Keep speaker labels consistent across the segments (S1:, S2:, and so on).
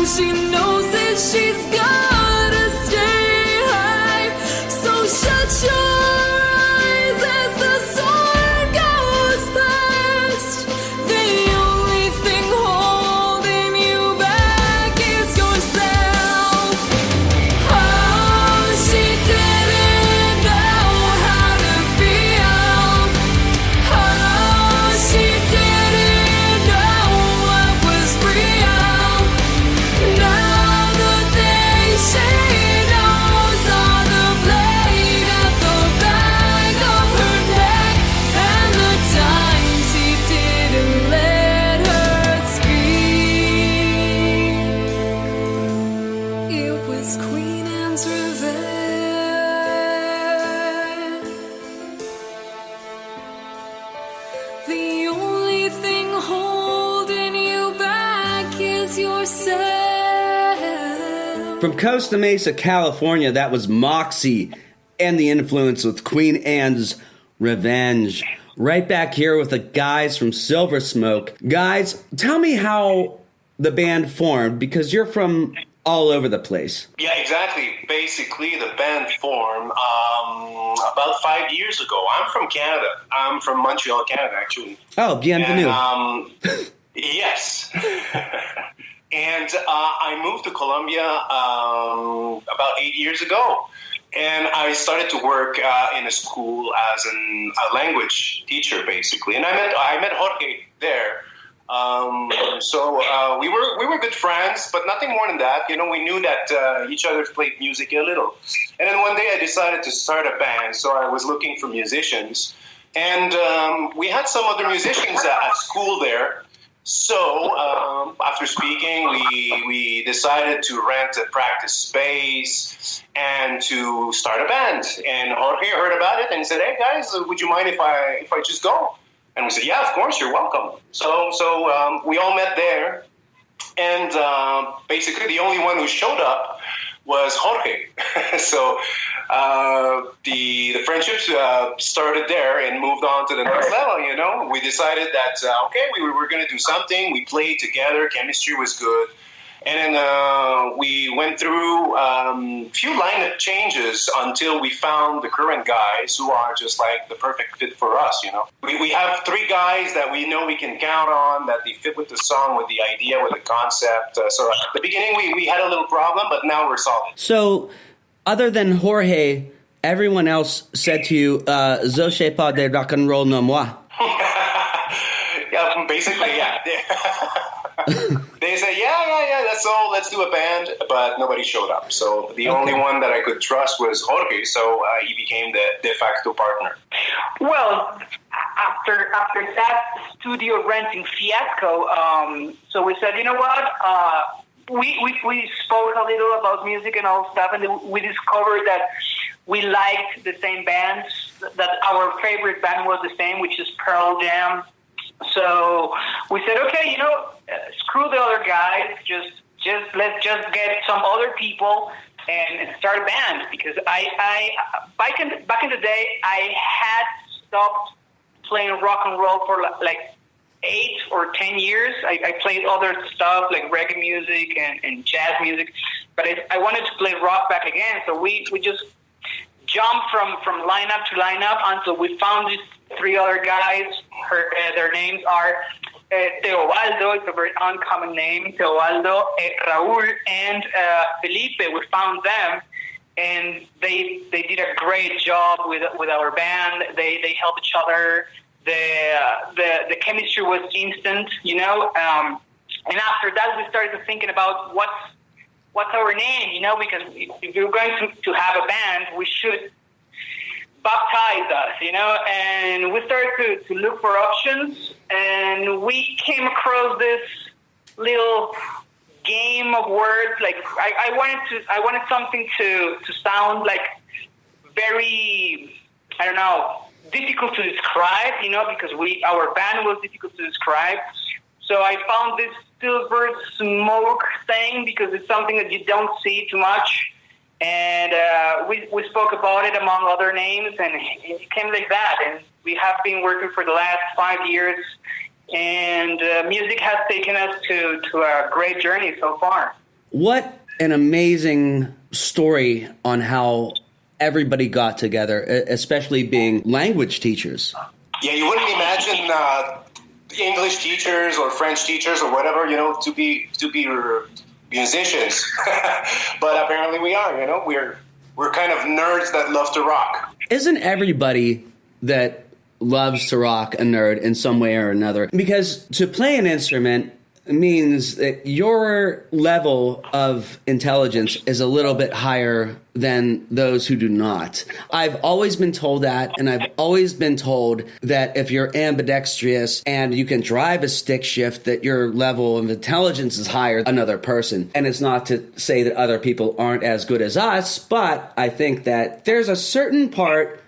S1: She knows that she's gotta stay high. So shut your eyes as the sun goes past. The only thing holding you back is yourself. Oh, she didn't know how to feel. Oh, she didn't know what was real. Now the things she knows are the blade at the back of her neck, and the times he didn't let her speak. It was Queen Anne's revenge. The only thing holding you back is yourself.
S2: From Costa Mesa, California, that was Moxy and the Influence with Queen Anne's Revenge. Right back here with the guys from Silversmoke. Guys, tell me how the band formed, because you're from all over the place.
S3: Yeah, exactly. Basically, the band formed about 5 years ago. I'm from Canada. I'm from Montreal, Canada, actually.
S2: Oh, bienvenue.
S3: And, yes. And I moved to Colombia about 8 years ago. And I started to work in a school as a language teacher, basically. And I met Jorge there. So we were good friends, but nothing more than that. You know, we knew that each other played music a little. And then one day I decided to start a band. So I was looking for musicians. And we had some other musicians at school there. So after speaking, we decided to rent a practice space and to start a band. And Jorge heard about it and said, "Hey guys, would you mind if I just go?" And we said, "Yeah, of course, you're welcome." So we all met there, and basically the only one who showed up was Jorge. So the friendships started there and moved on to the next level. You know, we decided that okay, we were going to do something. We played together, chemistry was good. And then we went through a few lineup changes until we found the current guys who are just like the perfect fit for us, you know. We have three guys that we know we can count on, that they fit with the song, with the idea, with the concept. So at the beginning we had a little problem, but now we're solving.
S2: So, other than Jorge, everyone else said to you, "Je sais pas de rock and roll no moi."
S3: Yeah, basically, yeah. They said, yeah, that's all. Let's do a band, but nobody showed up. So the only one that I could trust was Jorge. So he became the de facto partner.
S4: Well, after that studio renting fiasco, so we said, you know what? We spoke a little about music and all stuff, and we discovered that we liked the same bands. That our favorite band was the same, which is Pearl Jam. So we said, okay, you know, screw the other guys. Just let's just get some other people and start a band. Because I back in the day, I had stopped playing rock and roll for like 8 or 10 years. I played other stuff like reggae music and jazz music, but I wanted to play rock back again. So we just jumped from lineup to lineup until we found these 3 other guys. Their names are Teobaldo, it's a very uncommon name, Teobaldo, Raul, and Felipe. We found them, and they did a great job with our band. They helped each other. The chemistry was instant, you know. And after that, we started thinking about what's our name, you know, because if we're going to have a band, we should baptize us, you know. And we started to look for options, and we came across this little game of words. Like I wanted something to sound like very, I don't know, difficult to describe, you know, because our band was difficult to describe. So I found this Silversmoke thing because it's something that you don't see too much. And we spoke about it among other names, and it came like that. And we have been working for the last 5 years, and music has taken us to a great journey so far.
S2: What an amazing story on how everybody got together, especially being language teachers.
S3: Yeah, you wouldn't imagine English teachers or French teachers or whatever, to be musicians, but apparently we are. We're kind of nerds that love to rock.
S2: Isn't everybody that loves to rock a nerd in some way or another? Because to play an instrument means that your level of intelligence is a little bit higher than those who do not. I've always been told that, and I've always been told that if you're ambidextrous and you can drive a stick shift, that your level of intelligence is higher than another person. And it's not to say that other people aren't as good as us, but I think that there's a certain part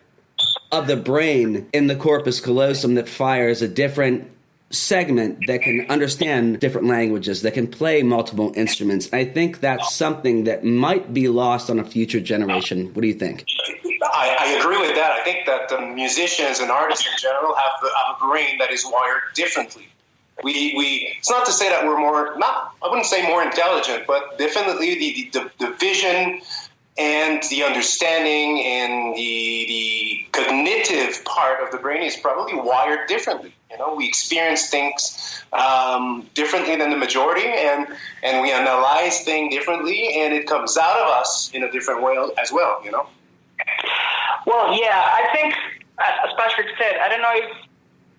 S2: of the brain in the corpus callosum that fires a different segment that can understand different languages, that can play multiple instruments. I think that's something that might be lost on a future generation. What do you think?
S3: I agree with that. I think that the musicians and artists in general have a brain that is wired differently. We it's not to say that we're I wouldn't say more intelligent, but definitely the vision and the understanding and the cognitive part of the brain is probably wired differently. We experience things differently than the majority, and we analyze things differently, and it comes out of us in a different way as well.
S4: Well, yeah, I think, as Patrick said, I don't know if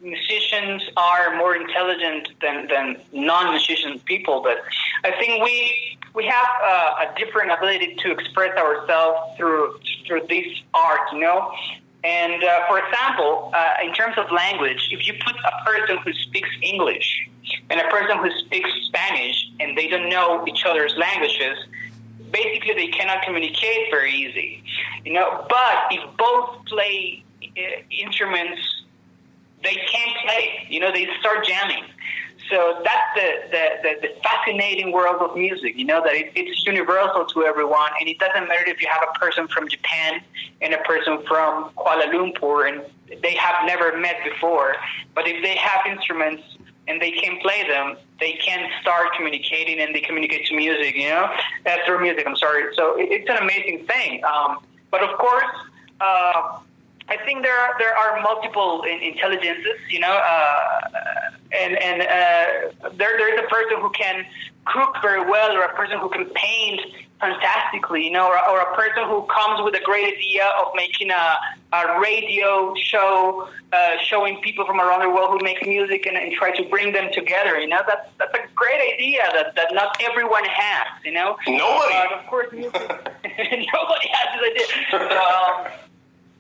S4: musicians are more intelligent than non-musician people, but I think we have a different ability to express ourselves through this art, And for example, in terms of language, if you put a person who speaks English and a person who speaks Spanish and they don't know each other's languages, basically they cannot communicate very easy, But if both play instruments, they can't play. They start jamming. So that's the fascinating world of music, that it's universal to everyone, and it doesn't matter if you have a person from Japan and a person from Kuala Lumpur and they have never met before, but if they have instruments and they can play them, they can start communicating and they communicate to music, through music, I'm sorry. So it's an amazing thing. But of course, I think there are multiple intelligences, and there's a person who can cook very well, or a person who can paint fantastically, or a person who comes with a great idea of making a radio show, showing people from around the world who make music and try to bring them together. That's a great idea that not everyone has.
S3: Nobody.
S4: Of course, nobody has this idea.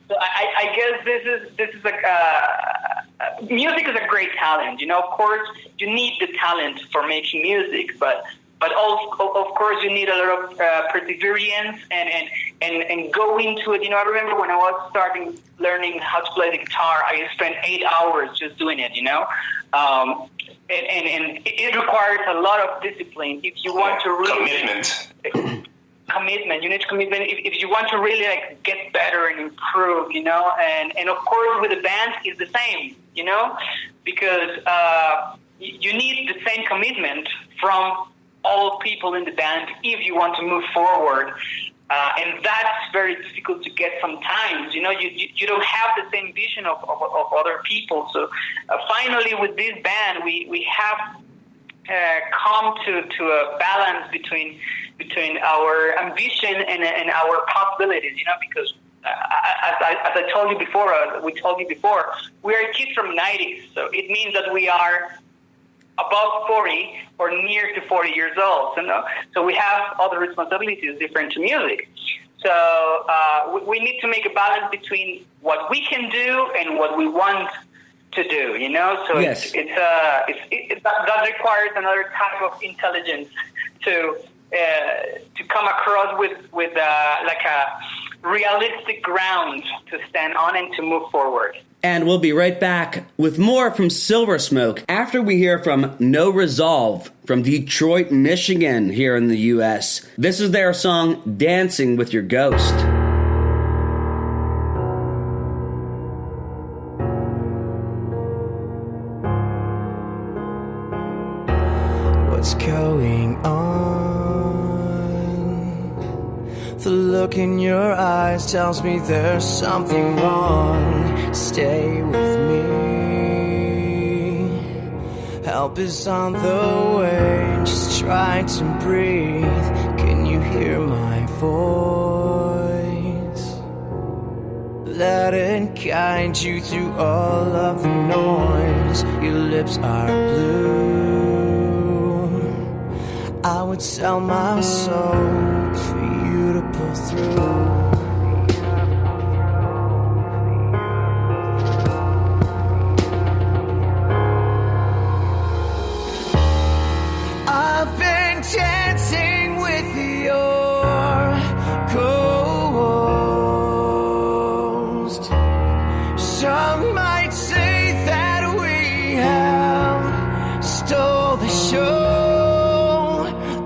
S4: So I guess this is music is a great talent. Of course, you need the talent for making music, but also, of course, you need a lot of perseverance and go into it. I remember when I was starting learning how to play the guitar, I spent 8 hours just doing it. And it requires a lot of discipline if you want to really commitment. You need commitment if you want to really get better and improve, and of course with the band is the same, because you need the same commitment from all people in the band if you want to move forward, and that's very difficult to get sometimes. You don't have the same vision of other people. So finally with this band we have come to a balance between our ambition and our possibilities, because as I told you before, we are kids from 90s, so it means that we are above 40 or near to 40 years old, so we have other responsibilities different to music. So we need to make a balance between what we can do and what we want to do, So
S2: yes.
S4: That requires another type of intelligence to come across with a realistic ground to stand on and to move forward.
S2: And we'll be right back with more from Silversmoke after we hear from No Resolve from Detroit, Michigan, here in the U.S. This is their song, Dancing with Your Ghost.
S5: What's going on? The look in your eyes tells me there's something wrong. Stay with me. Help is on the way. Just try to breathe. Can you hear my voice? Let it guide you through all of the noise. Your lips are blue. I would sell my soul for you to pull through. I've been dancing with your ghost. Some might say that we have stole the show.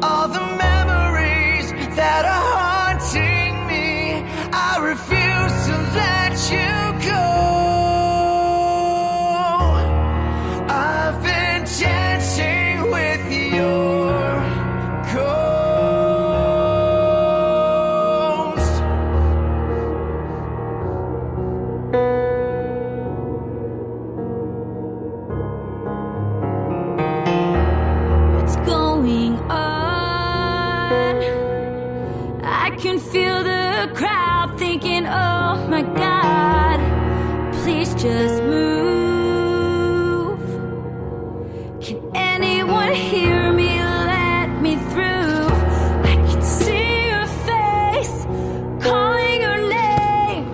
S5: All the memories that are haunting me, I refuse to let you go. I've been dancing with your ghost.
S1: What's going on? I can feel the crowd thinking, oh my God, please just move. Can anyone hear me? Let me through. I can see your face calling your name,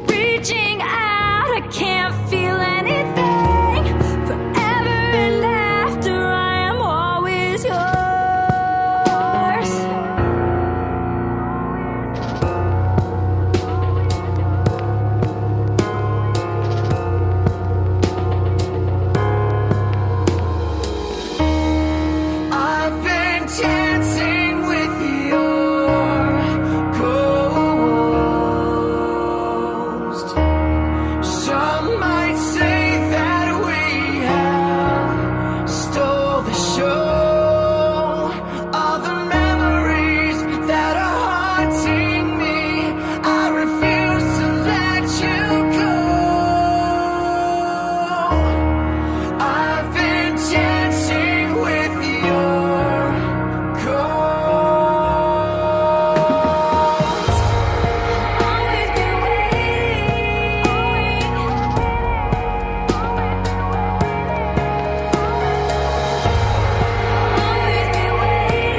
S1: reaching out. I can't feel anything. Forever and after, I am always yours.
S5: I've been dancing with your ghost. Some might say that we have stole the show. All the memories that are haunting me, I refuse to let you go. I've been dancing with your ghost.
S1: Always been waiting. Always been waiting.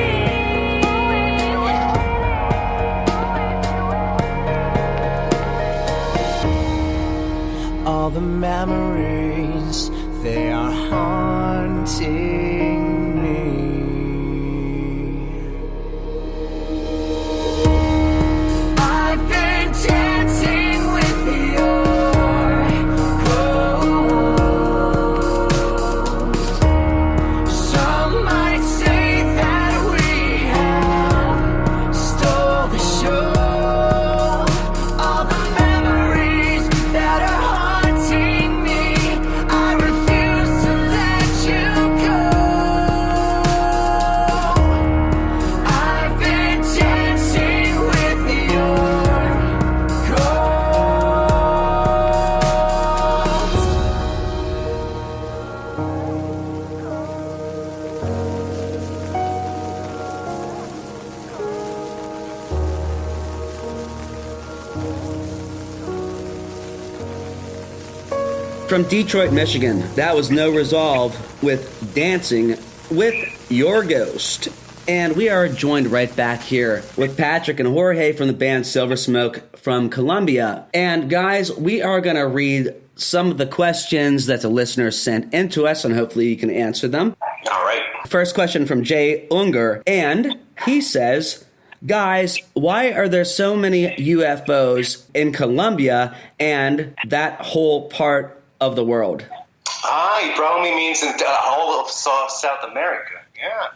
S5: All the memories, they are haunting me. I've been dancing with your ghost. Some might say that we have stole the show. All the memories that are haunting me, I refuse to let you go. I've been dancing with your ghost.
S2: From Detroit, Michigan, that was No Resolve with Dancing with Your Ghost. And we are joined right back here with Patrick and Jorge from the band Silversmoke from Colombia. And guys, we are going to read some of the questions that the listeners sent in to us, and hopefully you can answer them.
S3: All right.
S2: First question from Jay Unger, and he says, guys, why are there so many UFOs in Colombia and that whole part of the world?
S3: He probably means in all of South America. Yeah.